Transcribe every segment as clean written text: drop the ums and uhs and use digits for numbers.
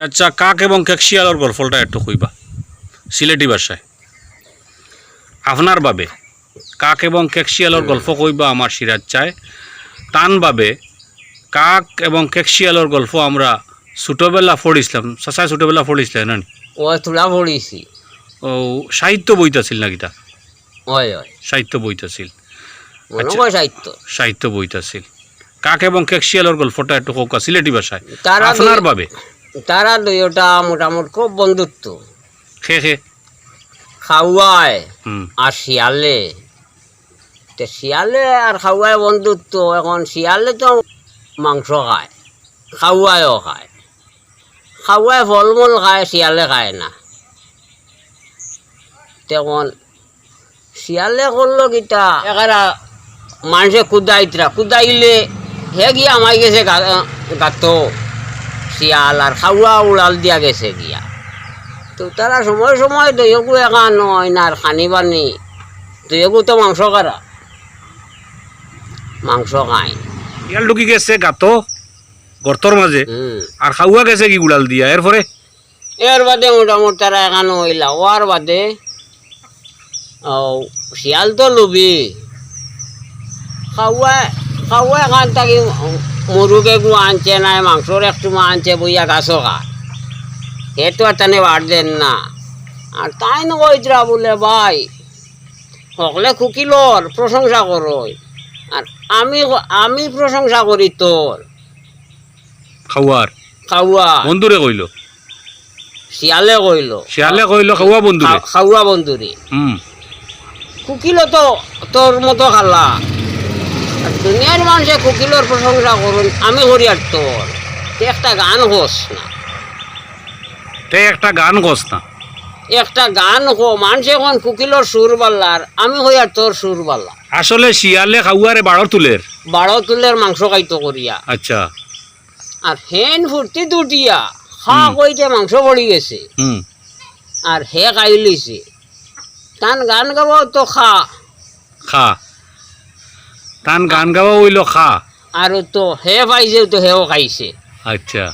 আচ্ছা, কাক এবং কেকশিয়ালর গল্পটা একটু কইবা সিলেটি ভাষায় আপনার বাবে। কাক এবং কেকশিয়ালর গল্প কইবা আমার সিরাজ চায় টানভাবে। কাক এবং কেকশিয়ালর গল্প আমরা ছোটোবেলা পড়িছিলাম, চাচাই ছোটোবেলা পড়িছিলেন না? ও তোলা পড়িছি। ও সাহিত্য বইটা ছিল নাকি? তা হয় হয় সাহিত্য বইটা ছিল। মনে হয় সাহিত্য সাহিত্য বইটা ছিল। কাক এবং কেকশিয়ালর গল্পটা একটু কৌকা সিলেটি ভাষায় তারা আপনার বাবে। তারা দুইটা মোটামুটি খুব বন্ধুত্ব। খে খে খাওয়ায় হুম আর শিয়ালে, তো শিয়ালে আর খাওয়ায় বন্ধুত্ব। এখন শিয়ালে তো মাংস খায়, খাওয়ায়ও খায়। খাওয়ায় ফলমূল খায়, শিয়ালে খায় না। তখন শিয়ালে করলো কিটা একারা মানুষে কুদাইলে হে গিয়া আমাই গেছে গাত শিয়াল, আর খাওয়া উড়াল দিয়া গেছে গিয়া। তো তারা সময় সময় দইকু একা নয় না, আর খানি বানি দইকু তো মাংস কারা মাংস খায়। শিয়াল ঢুকি গেছে গাত গর্তর মাঝে, হুম, আর খাওয়া গেছে কি উড়াল দিয়া। এরপরে এর বাদে মোটামুটি তারা একানো হইলা। ওর বাদে শিয়াল তো লুবি খাওয়া এখান থাকি মুরুগে গু আনছে নাই, মাংসর একটু আনছে বইয়া গাছও খা। হে তো আর টানে বার দেন না। আর তাই নইতরা বলে ভাই সকলে খুকিলর প্রশংসা করই, আর আমি প্রশংসা করি তোর খাওয়ার খাওয়া। বন্ধুরে কইল, শিয়ালে কইল, শিয়ালে কইল খাওয়া বন্ধুরে। খাওয়া বন্ধুরে। হুম কুকিল তো তোর মতো খালা, আর দুনিয়ার মানুষে কুকিলর প্রশংসা করুন, আমি করি আর তোর। তুই একটা গান হোস না, তে একটা গান গছ না। একটা গান হো। মানুষ এখন কুকিলর সুর বাল্লার, আমি হই আর তোর সুর বাল্লা। আসলে শিয়ালে খাওয়ারে বাড়র তুলের। বারো তুলের মাংস খাইতো করিয়া, আচ্ছা আর হেন ফুর্তি দুটিয়া খা কইতে মাংস পড়ি গেছে, হুম আর হে খাইলিছে। তান গান গাবাও তো খা, খা টান গান গাওয়া হইল খা। আর তো হে পাইছে তো হেও খাইছে। আচ্ছা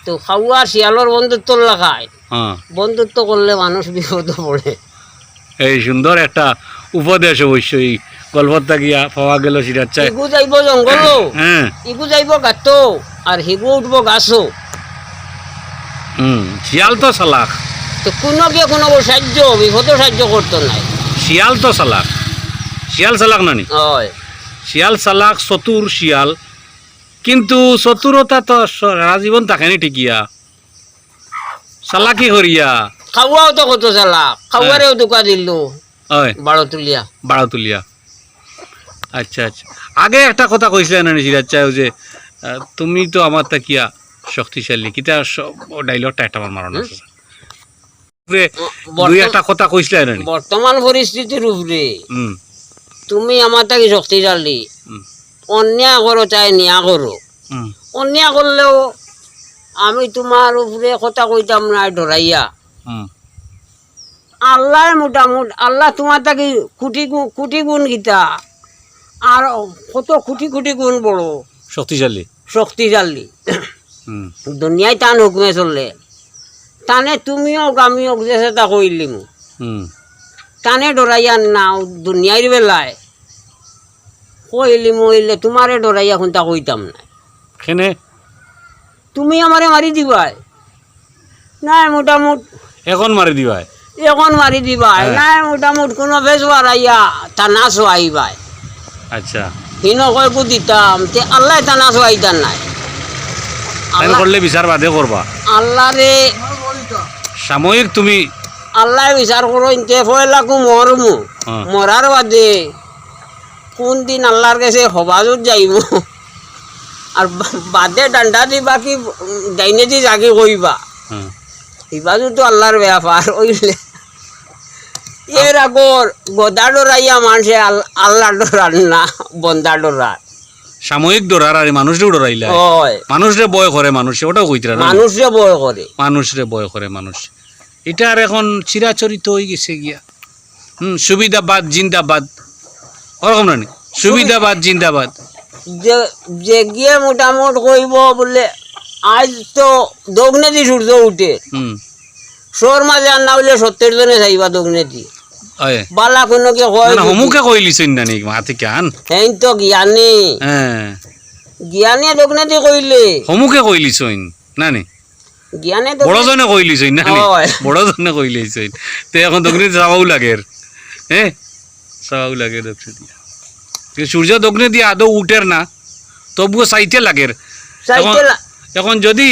তো খাওয়া শিয়ালর বন্ধুত্ব লাগায়। হ্যাঁ, বন্ধুত্ব করলে মানুষ বিপদ পড়ে। এই সুন্দর একটা উপদেশ অবশ্যই গল্পটা গিয়া পাওয়া গেল সিরাজ চাই। ইগু যাইব জঙ্গল, হ্যাঁ ইগু যাইব গাত, আর হিগু উঠবো গাছও। শিয়াল তো চালাক, তো কোনো গিয়ে কোনো সাহায্য বিপদ সাহায্য করতো নাই। শিয়াল তো চালাক, শিয়াল চালাক নানি। হয় শিয়াল চালাক, চতুর শিয়াল, কিন্তু চতুরতা তো সারা জীবন থাকেনি টিকিয়া। চালাকি করিয়া খাওয়াও তো কত চালা, খাওয়ারেও দোকা দিল হয় বারো তুলিয়া। বাড়া তুলিয়া। আচ্ছা আচ্ছা, আগে একটা কথা কইছিলে না সিরাজ চাই যে তুমি তো আমার তাকিয়া শক্তিশালী, কিতা ডাইলগটা একটা আমার মারণ আছে। দুই একটা কথা কইছিলে না। বর্তমান পরিস্থিতির উপরে হুম তুমি আমার তাকে শক্তিশালী, হুম অন্যায় করো চাই নিয়া করো। হুম অন্যায় করলেও আমি তোমার উপরে কথা কইতাম না ডরাইয়া। হুম আল্লাহ মোটামুটি আল্লাহ তোমার তাকে কোটি গুণ গীতা, আর কত কোটি গুণ বড় শক্তিশালী। শক্তিশালী। হুম দুনিয়ায় টান হুকুমে চললে, টানে তুমিও আমিও যে সেটা কইলিম, হুম টানে ডরাইয়া না দুনিয়ার বেলায় কইলিম হইলে তোমারে ডরাইয়া কোনটা কইতাম না। খেনে তুমি আমারে মারি দিবাই নাই মোটামুটি, এখন মারি দিবাই। এখন মারি দিবাই হ্যাঁ। নাই মোটামুটি, কোনো বেজবার আইয়া তা নাচো আইবাই। আচ্ছা, হিন কয়কু দিতাম তে আল্লাহ তা নাচো আইতার নাই। তাই করলে বিচার বাদে করবা। আল্লাহ রে সাময়িক তুমি আল্লাহ বিচার করো, ইনতে ফয়লাকু মরমু, হ্যাঁ। মরার বাদে কোন দিন আল্লাহর কাছে হবাজত যাইব, আর বাদে ডান্ডা দিবা কি ডাইনে দি জাগি কইবা, হ্যাঁ, হিবাজু তো আল্লাহর ব্যাপার হইলে। এর আগর গদা ডরাইয়া মানুষে আল্লাহ ডরান না, বন্দা ডরার। সাময়িক ডরার আর মানুষরে ডরাইলা, হয় মানুষরে বয় করে মানুষে, ওটাও কইতরা না। মানুষে বয় করে, মানুষরে বয় করে মানুষ। এটা আর এখন চিরাচরিত হয়ে গেছে গিয়া। সুবিধাবাদ জিন্দাবাদ, ওরকম না? সুবিধাবাদ জিন্দাবাদ। যে যে গিয়ে মোটামুটি কইব বলে আজ তো দগ্নে দি সূর্য উঠে হুম শোর মাঝে আর না হইলে 70 জনে যাইবা দগ্নে দি আয় বালা কোনো কে কয় না হমুকে কইলিছেন না নি মাতি কান হেন তো জ্ঞানী হ্যাঁ জ্ঞানী দগ্নে দি কইলে হমুকে কইলিছেন না নি জ্ঞানে বড়জনে কইলিছেন না নি হয়। বড়জনে কইলিছেন তে এখন দক্ষিণে যাওয়াও লাগে হ্যাঁ যাওয়াও লাগে দক্ষিণে কিন্তু সূর্য দক্ষিণে দিয়ে আদৌ উঠের না তবুও চাইতে লাগে চাইতে এখন যদি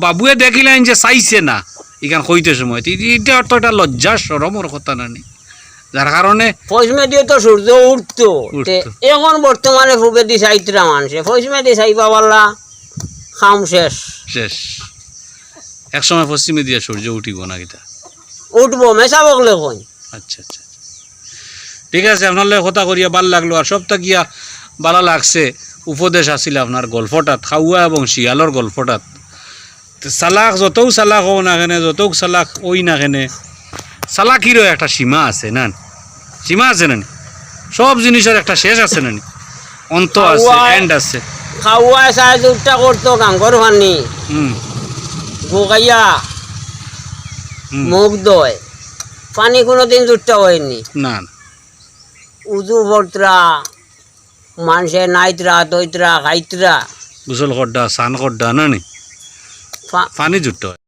বাবুয়ে দেখিলেন যে চাইছে না এখান কইতে সময় এটা তো একটা লজ্জা সরমর কথা না নি যার কারণে ফজমে দিয়ে তো সূর্য উঠতো তে উঠতো। এখন বর্তমানে ফুবে দি চাইতরা মানুষে ফজমে দি চাইবা পারলা খাম শেষ শেষ একসময় পশ্চিমে দিয়া সূর্য উঠিব না এটা উঠবো মেশা বকলে কই আচ্ছা আচ্ছা ঠিক আছে আপনার লগে কথা করিয়া ভাল লাগলো আর সবটা গিয়া ভালো লাগছে উপদেশ আছিল আপনার গল্পটাত খাওয়া এবং শিয়ালর গল্পটাত তো চালাক যতও চালাক হও না কেনে যতও চালাক ওই না কেনে চালাকিরও একটা সীমা আছে না সীমা আছে না সব জিনিসের একটা শেষ আছে না অন্ত আছে এন্ড আছে খাওয়া চাই দুটা করতো গাঙ্গর পানি হুম গোগাইয়া হুম। মুখ দয় পানি কোনোদিন দুটা হয়নি না না উজু ভর্তরা মানুষে নাইতরা দইতরা খাইতরা গোসল করডা স্নান করডা না নি পানি জুটতে হয়